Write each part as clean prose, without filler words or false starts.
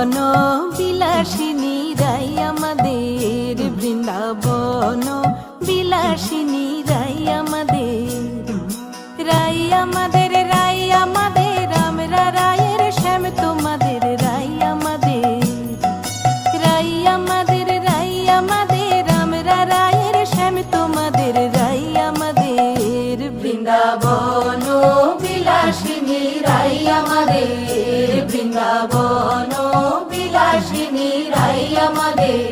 বৃন্দাবন বিলাসিনী রাই আমাদের, বৃন্দাবন বিলাসিনী রাই আমাদের, রাই আমাদের, রাই আমাদের, আমরা রায়ের শ্যাম তোমাদের, রাই আমাদের, রাই আমাদের, রাই আমাদের, আমরা রায়ের শ্যাম তোমাদের, রাই আমাদের, বৃন্দাবন বিলাসিনী রাই আমাদের, বৃন্দাবন বিলাসিনী রাই আমাদের।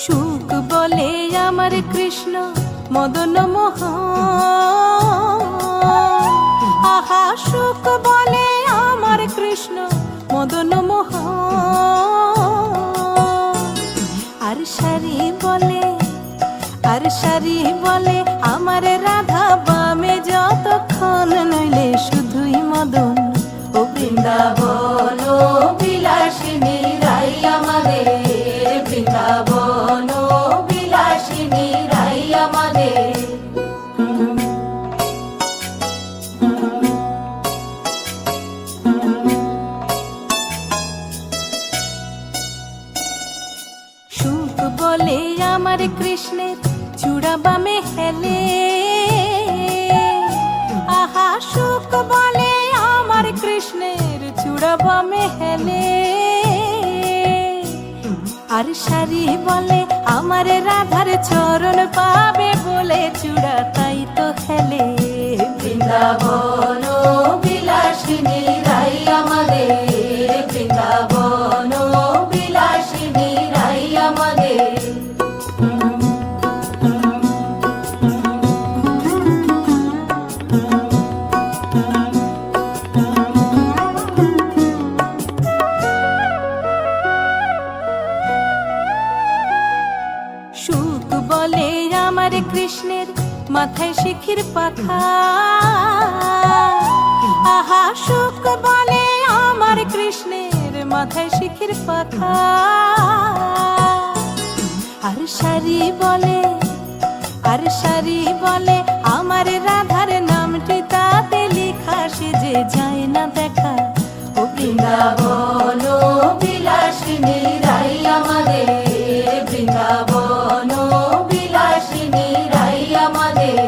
সুখ বলে আমার কৃষ্ণ মদন মোহন, আহা সুখ বলে আমার কৃষ্ণ মদন মোহন, আর সারি বলে, আর সারি বলে আমার রাধা বামে যতক্ষণ, নইলে শুধুই মদন। ও বৃন্দাবন বিলাসিনী রাই আমাদের, বৃন্দাবন বিলাসিনী রাই আমাদের। সুখ বলে আমার কৃষ্ণের চূড়া বামে হেলে, আহা সুখ বলে আমার কৃষ্ণের চূড়া বামে হেলে, আর সারি বলে আমার রাধার চরণ পাবে বলে চূড়া তাই তো হেলে। বৃন্দাবন বিলাসিনী রাই আমাদের, বৃন্দাবন বিলাসিনী রাই আমাদের। সুখ বলে আমার কৃষ্ণের মাথায় শিখির পাখা, আহা সুখ বলে আমার কৃষ্ণের মাথায় শিখির পাখা, আর সারি বলে, আর সারি বলে আমার রাধার নামটি তাতে লেখা, সে যে যায় না দেখা। ও বৃন্দাবন বিলাসিনী রাই আমাদের, বৃন্দাবন বিলাসিনী রাই আমাদের।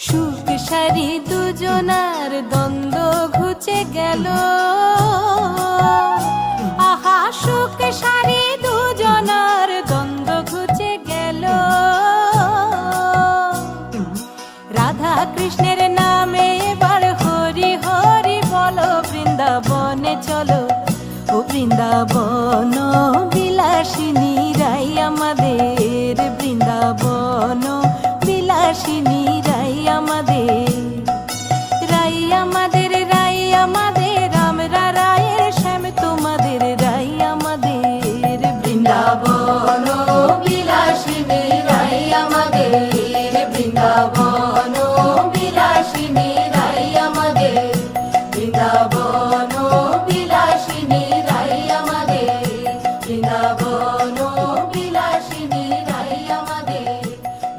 সুখ সারি দুজনার দ্বন্দ্ব ঘুচে গেল, আহা সুখ সারি দুজনার দ্বন্দ্ব ঘুচে গেল, রাধা কৃষ্ণের নামে এবার হরি হরি বলো, বৃন্দাবনে চলো। ও বৃন্দাবন বিলাসিনী রাই আমাদের, বৃন্দাবন বিলাসিনী রাই আমাদের, রাই আমাদের, রাই আমাদের, আমরা রায়ের শ্যাম তোমাদের, রাই আমাদের, বৃন্দাবন বিলাসিনী রাই আমাদের, বৃন্দাবন বিলাসিনী রাই আমাদের, বৃন্দাবন বিলাসিনী রাই আমাদের, বৃন্দাবন বিলাসিনী রাই আমাদের,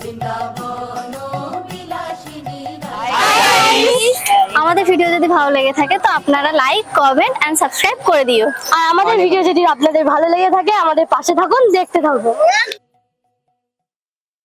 বৃন্দাবন বিলাসিনী রাই। আমাদের ভিডিও যদি ভালো লেগে থাকে তো আপনারা লাইক, কমেন্ট এন্ড সাবস্ক্রাইব করে দিও। আর আমাদের ভিডিও যদি আপনাদের ভালো লেগে থাকে আমাদের পাশে থাকুন, দেখতে থাকুন।